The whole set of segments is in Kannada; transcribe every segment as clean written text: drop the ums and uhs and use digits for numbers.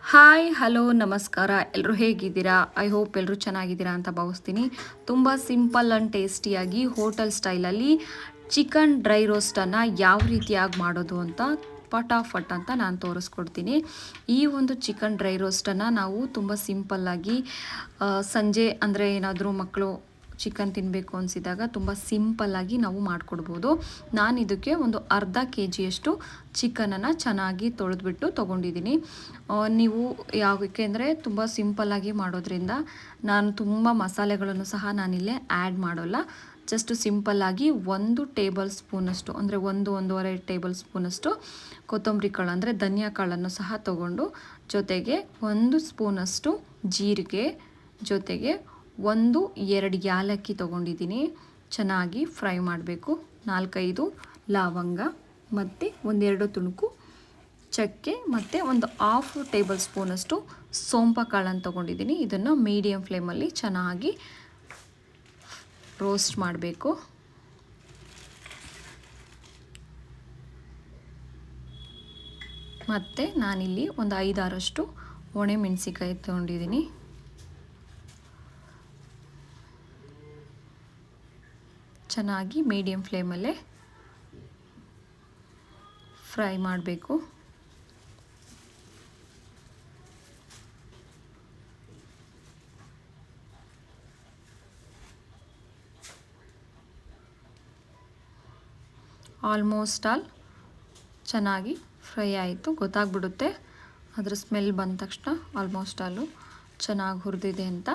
ಹಾಯ್ ಹಲೋ ನಮಸ್ಕಾರ, ಎಲ್ಲರೂ ಹೇಗಿದ್ದೀರಾ? ಐ ಹೋಪ್ ಎಲ್ಲರೂ ಚೆನ್ನಾಗಿದ್ದೀರಾ ಅಂತ ಭಾವಿಸ್ತೀನಿ. ತುಂಬ ಸಿಂಪಲ್ ಆ್ಯಂಡ್ ಟೇಸ್ಟಿಯಾಗಿ ಹೋಟೆಲ್ ಸ್ಟೈಲಲ್ಲಿ ಚಿಕನ್ ಡ್ರೈ ರೋಸ್ಟನ್ನು ಯಾವ ರೀತಿಯಾಗಿ ಮಾಡೋದು ಅಂತ ಫಟಾಫಟ್ ಅಂತ ನಾನು ತೋರಿಸ್ಕೊಡ್ತೀನಿ. ಈ ಒಂದು ಚಿಕನ್ ಡ್ರೈ ರೋಸ್ಟನ್ನು ನಾವು ತುಂಬ ಸಿಂಪಲ್ಲಾಗಿ ಸಂಜೆ ಅಂದರೆ ಏನಾದರೂ ಮಕ್ಕಳು ಚಿಕನ್ ತಿನ್ನಬೇಕು ಅನಿಸಿದಾಗ ತುಂಬ ಸಿಂಪಲ್ಲಾಗಿ ನಾವು ಮಾಡಿಕೊಡ್ಬೋದು. ನಾನು ಇದಕ್ಕೆ ಒಂದು ಅರ್ಧ ಕೆ ಜಿಯಷ್ಟು ಚಿಕನನ್ನು ಚೆನ್ನಾಗಿ ತೊಳೆದ್ಬಿಟ್ಟು ತೊಗೊಂಡಿದ್ದೀನಿ. ನೀವು ಯಾಕೆ ಅಂದರೆ ತುಂಬ ಸಿಂಪಲ್ಲಾಗಿ ಮಾಡೋದ್ರಿಂದ ನಾನು ತುಂಬ ಮಸಾಲೆಗಳನ್ನು ಸಹ ನಾನಿಲ್ಲೇ ಆ್ಯಡ್ ಮಾಡೋಲ್ಲ. ಜಸ್ಟ್ ಸಿಂಪಲ್ಲಾಗಿ 1 ಟೇಬಲ್ ಸ್ಪೂನಷ್ಟು ಅಂದರೆ 1-1.5 ಟೇಬಲ್ ಸ್ಪೂನಷ್ಟು ಕೊತ್ತಂಬರಿ ಕಾಳು ಅಂದರೆ ಧನಿಯಾ ಕಾಳನ್ನು ಸಹ ತೊಗೊಂಡು, ಜೊತೆಗೆ 1 ಸ್ಪೂನಷ್ಟು ಜೀರಿಗೆ, ಜೊತೆಗೆ 1-2 ಯಾಲಕ್ಕಿ ತೊಗೊಂಡಿದ್ದೀನಿ. ಚೆನ್ನಾಗಿ ಫ್ರೈ ಮಾಡಬೇಕು. 4-5 ಲವಂಗ ಮತ್ತು 1-2 ತುಣುಕು ಚಕ್ಕೆ ಮತ್ತು ಒಂದು 1/2 ಟೇಬಲ್ ಸ್ಪೂನಷ್ಟು ಸೋಂಪು ಕಾಳನ್ನು ತೊಗೊಂಡಿದ್ದೀನಿ. ಇದನ್ನು ಮೀಡಿಯಮ್ ಫ್ಲೇಮಲ್ಲಿ ಚೆನ್ನಾಗಿ ರೋಸ್ಟ್ ಮಾಡಬೇಕು. ಮತ್ತು ನಾನಿಲ್ಲಿ ಒಂದು 5-6 ಒಣ ಮೆಣಸಿಕಾಯಿ ತೊಗೊಂಡಿದ್ದೀನಿ. ಚೆನ್ನಾಗಿ ಮೀಡಿಯಮ್ ಫ್ಲೇಮಲ್ಲೇ ಫ್ರೈ ಮಾಡಬೇಕು. ಆಲ್ಮೋಸ್ಟ್ ಆಲ್ ಚೆನ್ನಾಗಿ ಫ್ರೈ ಆಯಿತು, ಗೊತ್ತಾಗ್ಬಿಡುತ್ತೆ ಅದರ ಸ್ಮೆಲ್ ಬಂದ ತಕ್ಷಣ ಆಲ್ಮೋಸ್ಟ್ ಆಲು ಚೆನ್ನಾಗಿ ಹುರಿದಿದೆ ಅಂತ.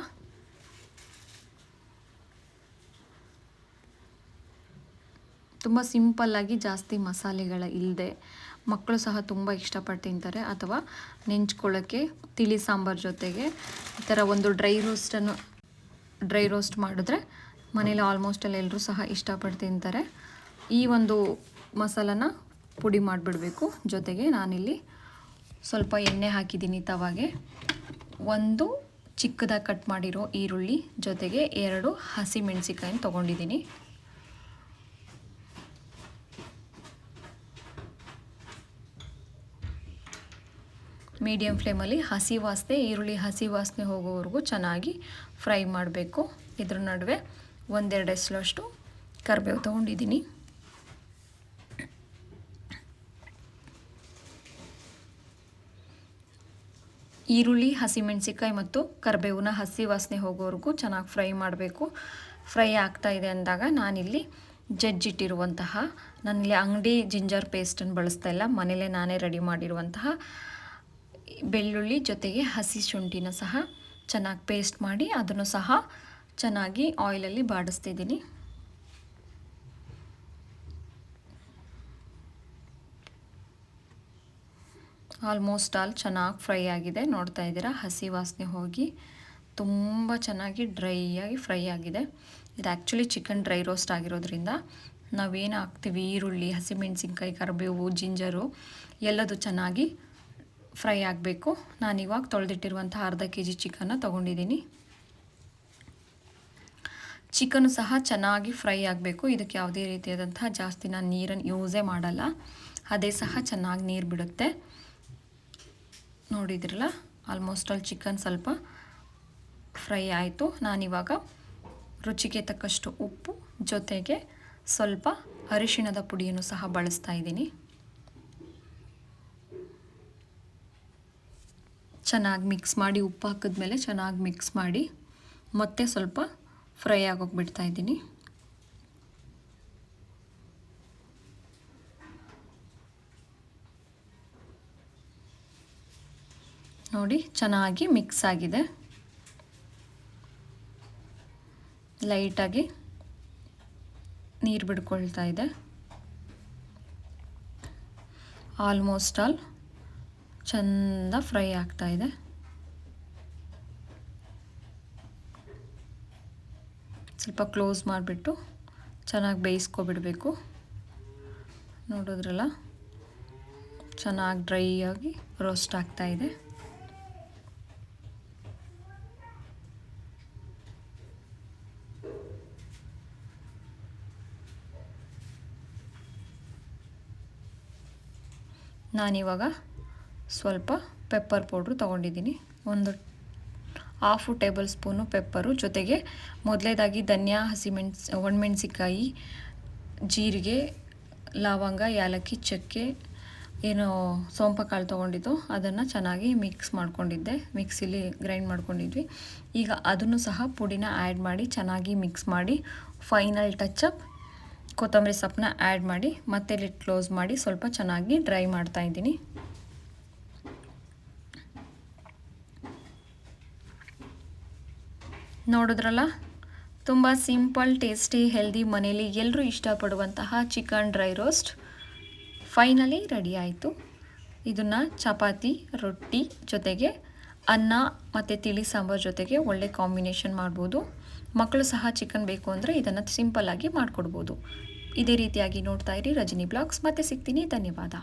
ತುಂಬ ಸಿಂಪಲ್ಲಾಗಿ ಜಾಸ್ತಿ ಮಸಾಲೆಗಳ ಇಲ್ಲದೆ ಮಕ್ಕಳು ಸಹ ತುಂಬ ಇಷ್ಟಪಟ್ಟು ತಿಂತಾರೆ. ಅಥವಾ ನೆಂಚ್ಕೊಳ್ಳೋಕ್ಕೆ ತಿಳಿ ಸಾಂಬಾರು ಜೊತೆಗೆ ಈ ಥರ ಒಂದು ಡ್ರೈ ರೋಸ್ಟ್ ಮಾಡಿದ್ರೆ ಮನೇಲಿ ಆಲ್ಮೋಸ್ಟ್ ಅಲ್ಲಿ ಎಲ್ಲರೂ ಸಹ ಇಷ್ಟಪಟ್ಟು ತಿಂತಾರೆ. ಈ ಒಂದು ಮಸಾಲನ ಪುಡಿ ಮಾಡಿಬಿಡಬೇಕು. ಜೊತೆಗೆ ನಾನಿಲ್ಲಿ ಸ್ವಲ್ಪ ಎಣ್ಣೆ ಹಾಕಿದ್ದೀನಿ ತವಾಗೆ. 1 ಚಿಕ್ಕದಾಗಿ ಕಟ್ ಮಾಡಿರೋ ಈರುಳ್ಳಿ, ಜೊತೆಗೆ 2 ಹಸಿಮೆಣಸಿಕಾಯಿನ ತೊಗೊಂಡಿದ್ದೀನಿ. ಮೀಡಿಯಮ್ ಫ್ಲೇಮಲ್ಲಿ ಈರುಳ್ಳಿ ಹಸಿ ವಾಸನೆ ಹೋಗೋವರೆಗೂ ಚೆನ್ನಾಗಿ ಫ್ರೈ ಮಾಡಬೇಕು. ಇದ್ರ ನಡುವೆ 1-2 ಎಸಳಷ್ಟು ಕರಿಬೇವು ತೊಗೊಂಡಿದ್ದೀನಿ. ಈರುಳ್ಳಿ, ಹಸಿಮೆಣಸಿಕಾಯಿ ಮತ್ತು ಕರಿಬೇವನ್ನ ಹಸಿ ವಾಸನೆ ಹೋಗೋವರೆಗೂ ಚೆನ್ನಾಗಿ ಫ್ರೈ ಮಾಡಬೇಕು. ಫ್ರೈ ಆಗ್ತಾ ಇದೆ ಅಂದಾಗ ನಾನಿಲ್ಲಿ ಜಜ್ಜಿಟ್ಟಿರುವಂತಹ, ನಾನಿಲ್ಲಿ ಅಂಗಡಿ ಜಿಂಜರ್ ಪೇಸ್ಟನ್ನು ಬಳಸ್ತಾ ಇಲ್ಲ, ಮನೇಲೇ ನಾನೇ ರೆಡಿ ಮಾಡಿರುವಂತಹ ಬೆಳ್ಳುಳ್ಳಿ ಜೊತೆಗೆ ಹಸಿ ಶುಂಠಿನ ಸಹ ಚೆನ್ನಾಗಿ ಪೇಸ್ಟ್ ಮಾಡಿ ಅದನ್ನು ಸಹ ಚೆನ್ನಾಗಿ ಆಯಿಲಲ್ಲಿ ಬಾಡಿಸ್ತಿದ್ದೀನಿ. ಆಲ್ಮೋಸ್ಟ್ ಆಲ್ ಚೆನ್ನಾಗಿ ಫ್ರೈ ಆಗಿದೆ, ನೋಡ್ತಾ ಇದ್ದೀರಾ. ಹಸಿ ವಾಸನೆ ಹೋಗಿ ತುಂಬ ಚೆನ್ನಾಗಿ ಡ್ರೈಯಾಗಿ ಫ್ರೈ ಆಗಿದೆ. ಇದು ಆ್ಯಕ್ಚುಲಿ ಚಿಕನ್ ಡ್ರೈ ರೋಸ್ಟ್ ಆಗಿರೋದ್ರಿಂದ ನಾವೇನು ಹಾಕ್ತೀವಿ, ಈರುಳ್ಳಿ, ಹಸಿಮೆಣಸಿನ್ಕಾಯಿ, ಕರಿಬೇವು, ಜಿಂಜರು ಎಲ್ಲದು ಚೆನ್ನಾಗಿ ಫ್ರೈ ಆಗಬೇಕು. ನಾನಿವಾಗ ತೊಳೆದಿಟ್ಟಿರುವಂಥ ಅರ್ಧ ಕೆ ಜಿ ಚಿಕನ್ನ ತೊಗೊಂಡಿದ್ದೀನಿ. ಚಿಕನ್ನು ಸಹ ಚೆನ್ನಾಗಿ ಫ್ರೈ ಆಗಬೇಕು. ಇದಕ್ಕೆ ಯಾವುದೇ ರೀತಿಯಾದಂತಹ ಜಾಸ್ತಿ ನಾನು ನೀರನ್ನು ಯೂಸೇ ಮಾಡಲ್ಲ, ಅದೇ ಸಹ ಚೆನ್ನಾಗಿ ನೀರು ಬಿಡುತ್ತೆ. ನೋಡಿದ್ರಲ್ಲ, ಆಲ್ಮೋಸ್ಟ್ ಆಲ್ ಚಿಕನ್ ಸ್ವಲ್ಪ ಫ್ರೈ ಆಯಿತು. ನಾನಿವಾಗ ರುಚಿಗೆ ತಕ್ಕಷ್ಟು ಉಪ್ಪು ಜೊತೆಗೆ ಸ್ವಲ್ಪ ಅರಿಶಿಣದ ಪುಡಿಯನ್ನು ಸಹ ಬಳಸ್ತಾ ಇದ್ದೀನಿ. ಚೆನ್ನಾಗಿ ಮಿಕ್ಸ್ ಮಾಡಿ, ಉಪ್ಪು ಹಾಕಿದ್ಮೇಲೆ ಚೆನ್ನಾಗಿ ಮಿಕ್ಸ್ ಮಾಡಿ ಮತ್ತೆ ಸ್ವಲ್ಪ ಫ್ರೈ ಆಗೋಗಿ ಬಿಡ್ತಾ ಇದ್ದೀನಿ. ನೋಡಿ, ಚೆನ್ನಾಗಿ ಮಿಕ್ಸ್ ಆಗಿದೆ. ಲೈಟಾಗಿ ನೀರು ಬಿಡ್ಕೊಳ್ತಾ ಇದೆ. ಆಲ್ಮೋಸ್ಟ್ ಆಲ್ ಚೆಂದ ಫ್ರೈ ಆಗ್ತಾ ಇದೆ. ಸ್ವಲ್ಪ ಕ್ಲೋಸ್ ಮಾಡಿಬಿಟ್ಟು ಚೆನ್ನಾಗಿ ಬೇಯಿಸ್ಕೊಬಿಡಬೇಕು. ನೋಡಿದ್ರಲ್ಲ, ಚೆನ್ನಾಗಿ ಡ್ರೈ ಆಗಿ ರೋಸ್ಟ್ ಆಗ್ತಾ ಇದೆ. ನಾನಿವಾಗ ಸ್ವಲ್ಪ ಪೆಪ್ಪರ್ ಪೌಡ್ರು ತೊಗೊಂಡಿದ್ದೀನಿ. ಒಂದು ಹಾಫು ಟೇಬಲ್ ಸ್ಪೂನು ಪೆಪ್ಪರು, ಜೊತೆಗೆ ಮೊದಲೇದಾಗಿ ಧನಿಯಾ, ಒಣಮೆಣಸಿಕಾಯಿ, ಜೀರಿಗೆ, ಲವಂಗ, ಏಲಕ್ಕಿ, ಚಕ್ಕೆ, ಏನು ಸೋಂಪು ಕಾಳು ತೊಗೊಂಡಿದ್ದು ಅದನ್ನು ಚೆನ್ನಾಗಿ ಮಿಕ್ಸ್ ಮಾಡ್ಕೊಂಡಿದ್ದೆ. ಮಿಕ್ಸಿಲಿ ಗ್ರೈಂಡ್ ಮಾಡ್ಕೊಂಡಿದ್ವಿ. ಈಗ ಅದನ್ನು ಸಹ ಪುಡಿನ ಆ್ಯಡ್ ಮಾಡಿ ಚೆನ್ನಾಗಿ ಮಿಕ್ಸ್ ಮಾಡಿ ಫೈನಲ್ ಟಚಪ್ ಕೊತ್ತಂಬರಿ ಸೊಪ್ಪನ್ನ ಆ್ಯಡ್ ಮಾಡಿ ಮತ್ತೆ ಲಿಡ್ ಕ್ಲೋಸ್ ಮಾಡಿ ಸ್ವಲ್ಪ ಚೆನ್ನಾಗಿ ಡ್ರೈ ಮಾಡ್ತಾಯಿದ್ದೀನಿ. ನೋಡಿದ್ರಲ್ಲ, ತುಂಬ ಸಿಂಪಲ್, ಟೇಸ್ಟಿ, ಹೆಲ್ದಿ, ಮನೇಲಿ ಎಲ್ಲರೂ ಇಷ್ಟಪಡುವಂತಹ chicken dry roast finally ready ಆಯಿತು. ಇದನ್ನು ಚಪಾತಿ, ರೊಟ್ಟಿ ಜೊತೆಗೆ ಅನ್ನ ಮತ್ತು ತಿಳಿ ಸಾಂಬಾರು ಜೊತೆಗೆ ಒಳ್ಳೆ ಕಾಂಬಿನೇಷನ್ ಮಾಡ್ಬೋದು. ಮಕ್ಕಳು ಸಹ ಚಿಕನ್ ಬೇಕು ಅಂದರೆ ಇದನ್ನು ಸಿಂಪಲ್ಲಾಗಿ ಮಾಡಿಕೊಡ್ಬೋದು. ಇದೇ ರೀತಿಯಾಗಿ ನೋಡ್ತಾ ಇರಿ ರಜನಿ ಬ್ಲಾಗ್ಸ್. ಮತ್ತೆ ಸಿಗ್ತೀನಿ. ಧನ್ಯವಾದ.